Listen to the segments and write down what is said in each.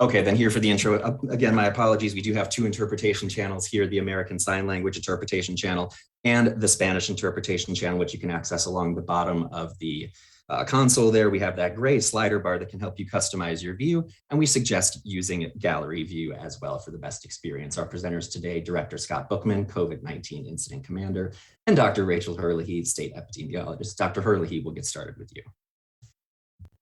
Okay, then here for the intro. Again, my apologies. We do have two interpretation channels here, the American Sign Language interpretation channel and the Spanish interpretation channel, which you can access along the bottom of the console there. We have that gray slider bar that can help you customize your view, and we suggest using gallery view as well for the best experience. Our presenters today, Director Scott Bookman, COVID-19 Incident Commander, and Dr. Rachel Herlihy, State Epidemiologist. Dr. Herlihy, we'll get started with you.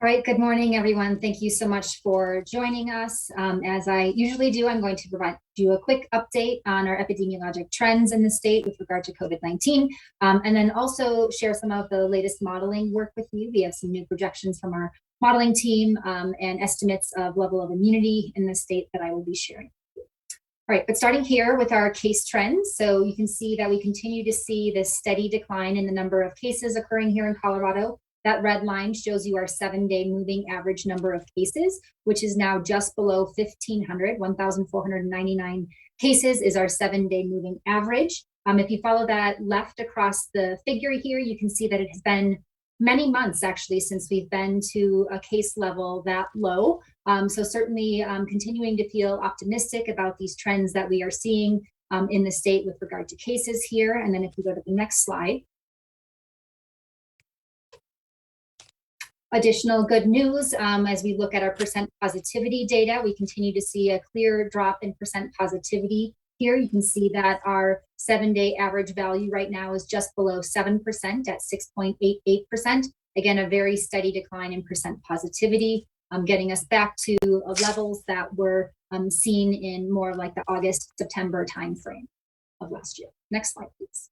All right, good morning, everyone. Thank you so much for joining us. As I usually do, I'm going to provide you a quick update on our epidemiologic trends in the state with regard to COVID-19, and then also share some of the latest modeling work with you. We have some new projections from our modeling team and estimates of level of immunity in the state that I will be sharing. All right, but starting here with our case trends. So you can see that we continue to see this steady decline in the number of cases occurring here in Colorado. That red line shows you our 7-day moving average number of cases, which is now just below 1,500. 1,499 cases is our 7-day moving average. If you follow that left across the figure here, you can see that it has been many months actually since we've been to a case level that low. So certainly continuing to feel optimistic about these trends that we are seeing in the state with regard to cases here. And then if we go to the next slide. Additional good news, as we look at our percent positivity data, we continue to see a clear drop in percent positivity here. You can see that our 7-day average value right now is just below 7% at 6.88%. Again, a very steady decline in percent positivity, getting us back to levels that were seen in more like the August, September timeframe of last year. Next slide, please.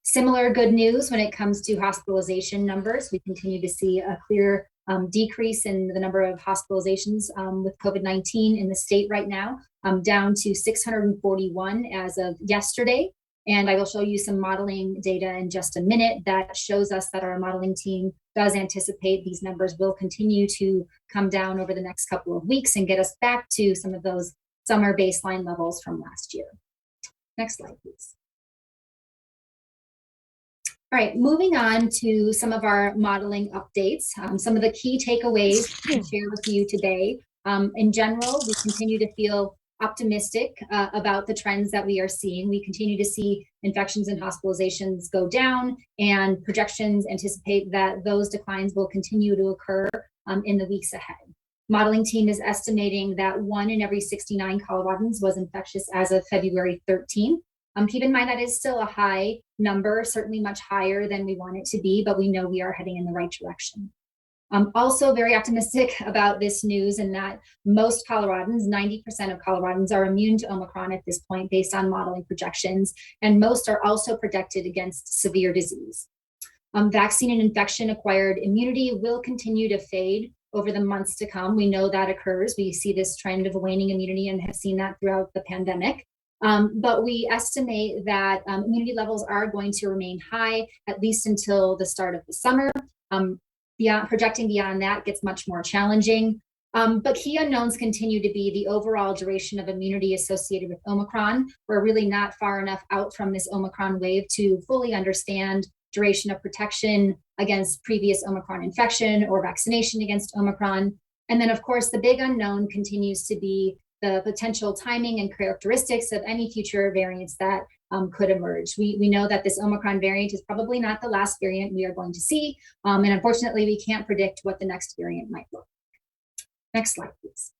Similar good news when it comes to hospitalization numbers. We continue to see a clear decrease in the number of hospitalizations with COVID-19 in the state right now, down to 641 as of yesterday. And I will show you some modeling data in just a minute that shows us that our modeling team does anticipate these numbers will continue to come down over the next couple of weeks and get us back to some of those summer baseline levels from last year. Next slide, please. All right, moving on to some of our modeling updates. Some of the key takeaways to share with you today. In general, we continue to feel optimistic about the trends that we are seeing. We continue to see infections and hospitalizations go down, and projections anticipate that those declines will continue to occur in the weeks ahead. Modeling team is estimating that 1 in every 69 Coloradans was infectious as of February 13th. Keep in mind that is still a high number, certainly much higher than we want it to be, but we know we are heading in the right direction. I'm also very optimistic about this news in that most Coloradans, 90% of Coloradans, are immune to Omicron at this point based on modeling projections, and most are also protected against severe disease. Vaccine and infection-acquired immunity will continue to fade over the months to come. We know that occurs. We see this trend of waning immunity and have seen that throughout the pandemic. But we estimate that immunity levels are going to remain high, at least until the start of the summer. Projecting beyond that gets much more challenging. But key unknowns continue to be the overall duration of immunity associated with Omicron. We're really not far enough out from this Omicron wave to fully understand duration of protection against previous Omicron infection or vaccination against Omicron. And then, of course, the big unknown continues to be the potential timing and characteristics of any future variants that could emerge. We know that this Omicron variant is probably not the last variant we are going to see, and unfortunately, we can't predict what the next variant might look like. Next slide, please.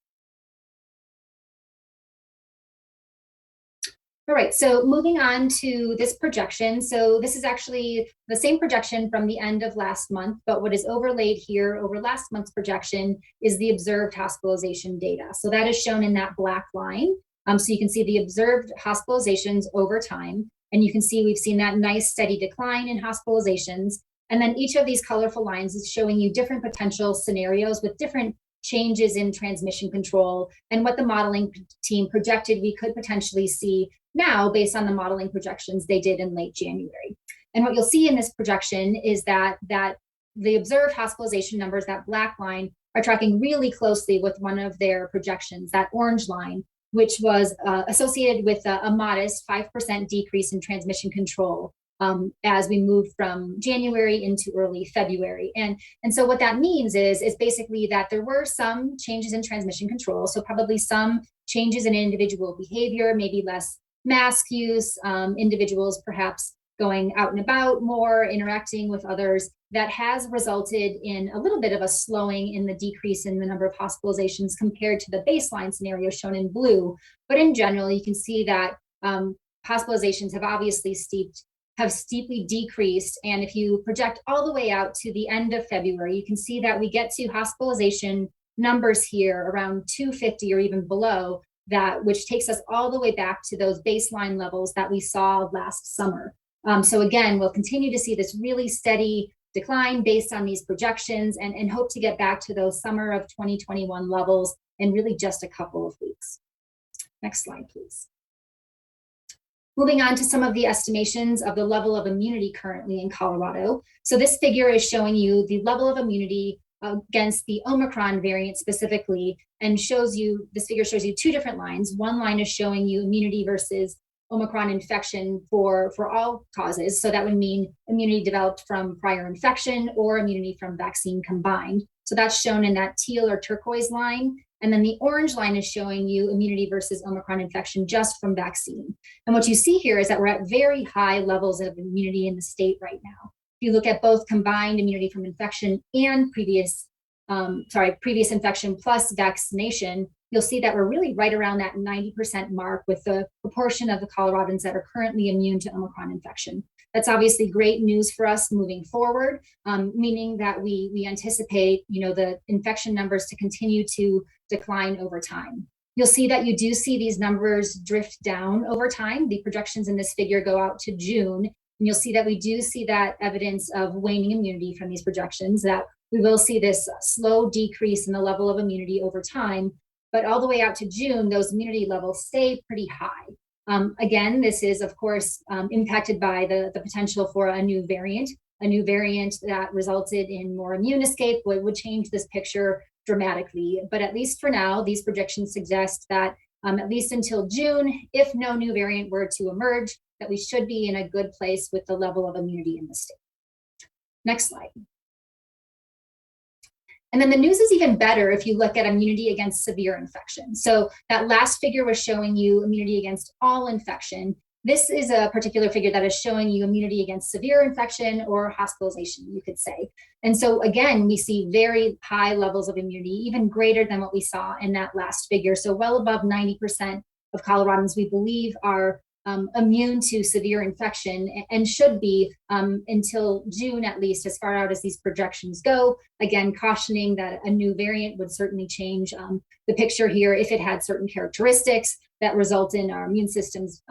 All right, so moving on to this projection. So this is actually the same projection from the end of last month, but what is overlaid here over last month's projection is the observed hospitalization data. So that is shown in that black line. So you can see the observed hospitalizations over time, and you can see we've seen that nice steady decline in hospitalizations. And then each of these colorful lines is showing you different potential scenarios with different changes in transmission control and what the modeling team projected we could potentially see now based on the modeling projections they did in late January. And what you'll see in this projection is that the observed hospitalization numbers, that black line, are tracking really closely with one of their projections, that orange line, which was associated with a modest 5% decrease in transmission control as we move from January into early February. And so what that means is basically that there were some changes in transmission control. So probably some changes in individual behavior, maybe less mask use, individuals perhaps going out and about more, interacting with others, that has resulted in a little bit of a slowing in the decrease in the number of hospitalizations compared to the baseline scenario shown in blue. But in general, you can see that hospitalizations have obviously steeply decreased. And if you project all the way out to the end of February, you can see that we get to hospitalization numbers here around 250 or even below that, which takes us all the way back to those baseline levels that we saw last summer. So again, we'll continue to see this really steady decline based on these projections and hope to get back to those summer of 2021 levels in really just a couple of weeks. Next slide, please. Moving on to some of the estimations of the level of immunity currently in Colorado. So this figure is showing you the level of immunity against the Omicron variant specifically, and this figure shows you two different lines. One line is showing you immunity versus Omicron infection for all causes. So that would mean immunity developed from prior infection or immunity from vaccine combined. So that's shown in that teal or turquoise line. And then the orange line is showing you immunity versus Omicron infection just from vaccine. And what you see here is that we're at very high levels of immunity in the state right now. If you look at both combined immunity from infection and previous infection plus vaccination, you'll see that we're really right around that 90% mark with the proportion of the Coloradans that are currently immune to Omicron infection. That's obviously great news for us moving forward, meaning that we anticipate, the infection numbers to continue to decline over time. You'll see that you do see these numbers drift down over time. The projections in this figure go out to June, and you'll see that we do see that evidence of waning immunity from these projections, that we will see this slow decrease in the level of immunity over time. But all the way out to June, those immunity levels stay pretty high. Again, this is, of course, impacted by the potential for a new variant that resulted in more immune escape, would change this picture dramatically. But at least for now, these projections suggest that at least until June, if no new variant were to emerge, that we should be in a good place with the level of immunity in the state. Next slide. And then the news is even better if you look at immunity against severe infection. So that last figure was showing you immunity against all infection. This is a particular figure that is showing you immunity against severe infection or hospitalization, you could say. And so again, we see very high levels of immunity, even greater than what we saw in that last figure. So well above 90% of Coloradans, we believe, are immune to severe infection and should be until June, at least, as far out as these projections go. Again, cautioning that a new variant would certainly change the picture here if it had certain characteristics that result in our immune systems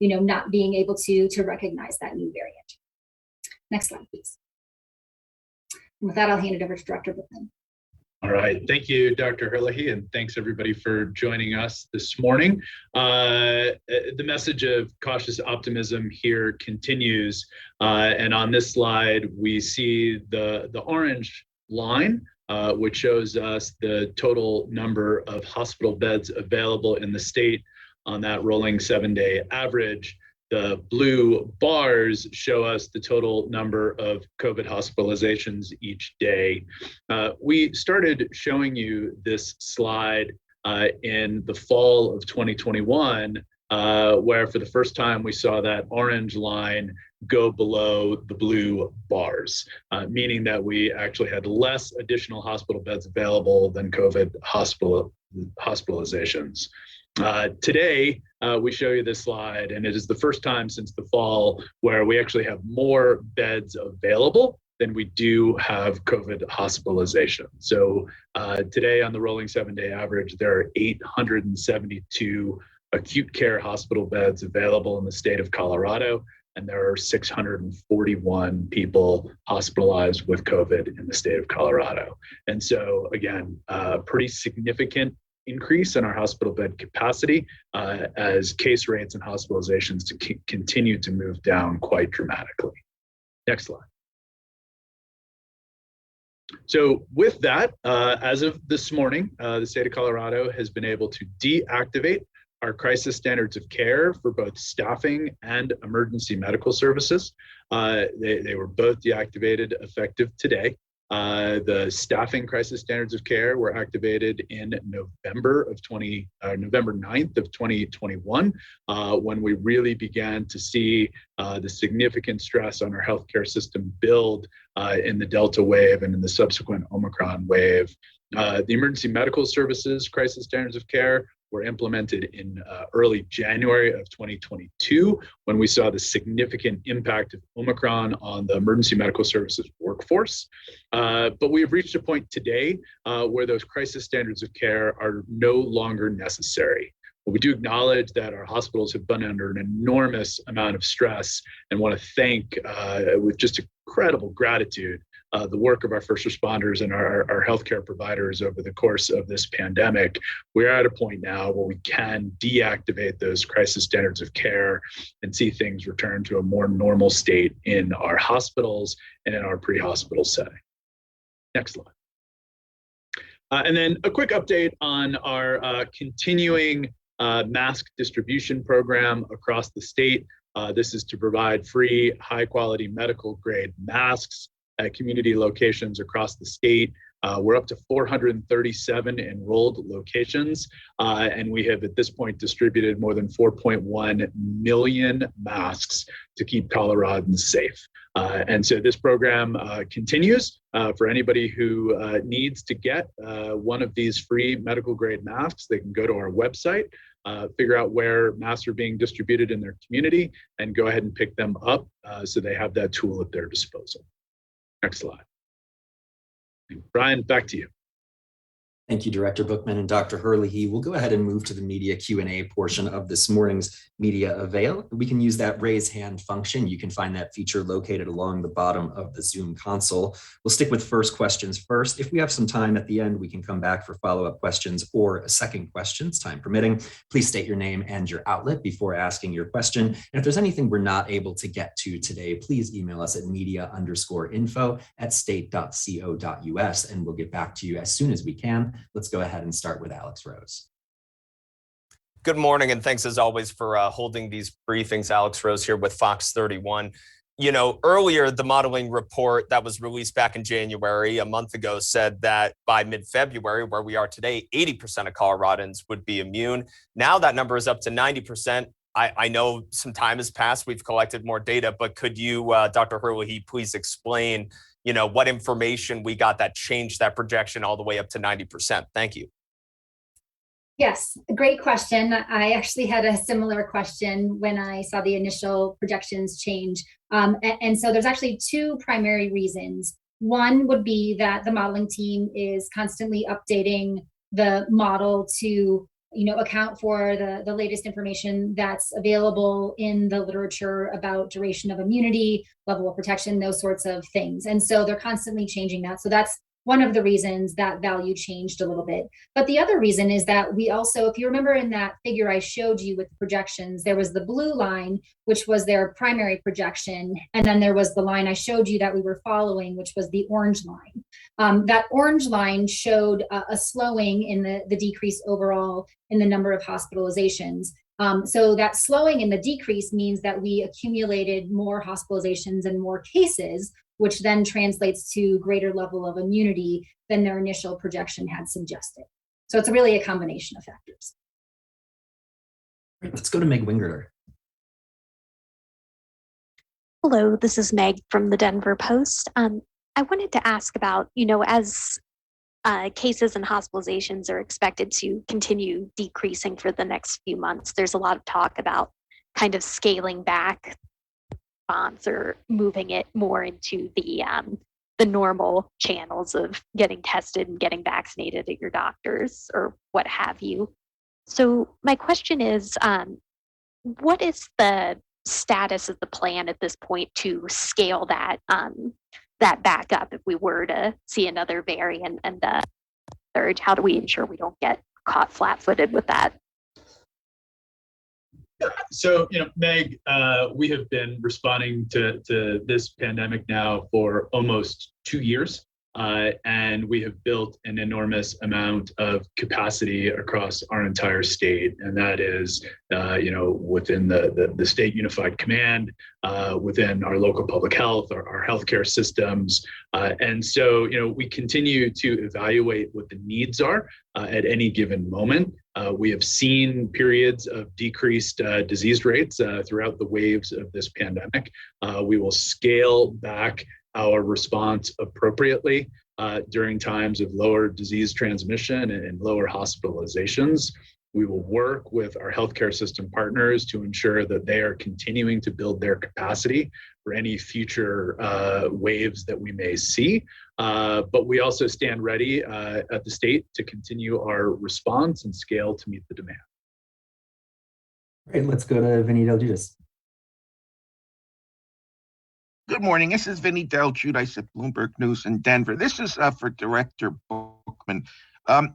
not being able to recognize that new variant. Next slide, please. And with that, I'll hand it over to Director Bookman. All right, thank you, Dr. Herlihy, and thanks everybody for joining us this morning. The message of cautious optimism here continues, and on this slide, we see the orange line, which shows us the total number of hospital beds available in the state on that rolling 7-day average. The blue bars show us the total number of COVID hospitalizations each day. We started showing you this slide in the fall of 2021, where for the first time we saw that orange line go below the blue bars, meaning that we actually had less additional hospital beds available than COVID hospitalizations. Today, we show you this slide, and it is the first time since the fall where we actually have more beds available than we do have COVID hospitalization. So today on the rolling 7-day average, there are 872 acute care hospital beds available in the state of Colorado, and there are 641 people hospitalized with COVID in the state of Colorado. And so again, pretty significant increase in our hospital bed capacity as case rates and hospitalizations continue to move down quite dramatically. Next slide. So with that, as of this morning, the state of Colorado has been able to deactivate our crisis standards of care for both staffing and emergency medical services. They were both deactivated effective today. The staffing crisis standards of care were activated in November 9th of 2021, when we really began to see the significant stress on our healthcare system build in the Delta wave and in the subsequent Omicron wave. The emergency medical services crisis standards of care were implemented in early January of 2022, when we saw the significant impact of Omicron on the emergency medical services workforce. But we have reached a point today where those crisis standards of care are no longer necessary. But we do acknowledge that our hospitals have been under an enormous amount of stress, and want to thank, with just incredible gratitude, the work of our first responders and our healthcare providers over the course of this pandemic. We're at a point now where we can deactivate those crisis standards of care and see things return to a more normal state in our hospitals and in our pre-hospital setting. Next slide. And then a quick update on our continuing mask distribution program across the state. This is to provide free, high-quality medical grade masks at community locations across the state. We're up to 437 enrolled locations, and we have at this point distributed more than 4.1 million masks to keep Coloradans safe. And so this program continues for anybody who needs to get one of these free medical grade masks. They can go to our website, figure out where masks are being distributed in their community, and go ahead and pick them up so they have that tool at their disposal. Next slide. Brian, back to you. Thank you, Director Bookman and Dr. Herlihy. We'll go ahead and move to the media Q&A portion of this morning's Media Avail. We can use that raise hand function. You can find that feature located along the bottom of the Zoom console. We'll stick with first questions first. If we have some time at the end, we can come back for follow-up questions or second questions, time permitting. Please state your name and your outlet before asking your question. And if there's anything we're not able to get to today, please email us at media_info@state.co.us, and we'll get back to you as soon as we can. Let's go ahead and start with Alex Rose. Good morning, and thanks as always for holding these briefings. Alex Rose here with Fox 31. You know, earlier, the modeling report that was released back in January, a month ago, said that by mid-February, where we are today, 80% of Coloradans would be immune. Now that number is up to 90%. I know some time has passed. We've collected more data, but could you, Dr. Herlihy, please explain what information we got that changed that projection all the way up to 90%? Thank you. Yes, great question. I actually had a similar question when I saw the initial projections change. And so there's actually two primary reasons. One would be that the modeling team is constantly updating the model to account for the latest information that's available in the literature about duration of immunity, level of protection, those sorts of things. And so they're constantly changing that. So that's one of the reasons that value changed a little bit. But the other reason is that we also, if you remember in that figure I showed you with the projections, there was the blue line, which was their primary projection. And then there was the line I showed you that we were following, which was the orange line. That orange line showed a slowing in the decrease overall in the number of hospitalizations. So that slowing in the decrease means that we accumulated more hospitalizations and more cases, which then translates to greater level of immunity than their initial projection had suggested. So it's really a combination of factors. Great. Let's go to Meg Wingerter. Hello, this is Meg from the Denver Post. I wanted to ask about, as cases and hospitalizations are expected to continue decreasing for the next few months, there's a lot of talk about kind of scaling back or moving it more into the normal channels of getting tested and getting vaccinated at your doctors or what have you. So my question is, what is the status of the plan at this point to scale that back up if we were to see another variant and surge? How do we ensure we don't get caught flat-footed with that? So, Meg, we have been responding to this pandemic now for almost 2 years. And we have built an enormous amount of capacity across our entire state. And that is, within the state unified command, within our local public health, our healthcare systems. And so, we continue to evaluate what the needs are at any given moment. We have seen periods of decreased disease rates throughout the waves of this pandemic. We will scale back our response appropriately during times of lower disease transmission and lower hospitalizations. We will work with our healthcare system partners to ensure that they are continuing to build their capacity for any future waves that we may see. But we also stand ready at the state to continue our response and scale to meet the demand. Great, let's go to Vinny Del Giudice. Good morning. This is Vinny Del Giudice at Bloomberg News in Denver. This is for Director Bookman.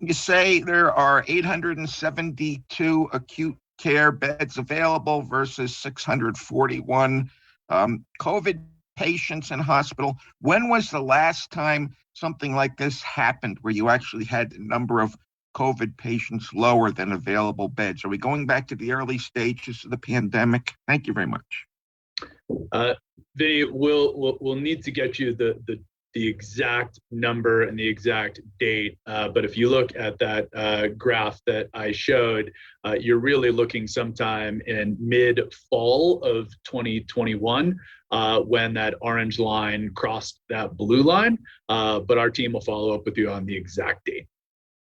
You say there are 872 acute care beds available versus 641 COVID patients in hospital. When was the last time something like this happened where you actually had the number of COVID patients lower than available beds? Are we going back to the early stages of the pandemic? Thank you very much. Vinny, we'll need to get you the exact number and the exact date. But if you look at that graph that I showed, you're really looking sometime in mid-fall of 2021 when that orange line crossed that blue line. But our team will follow up with you on the exact date.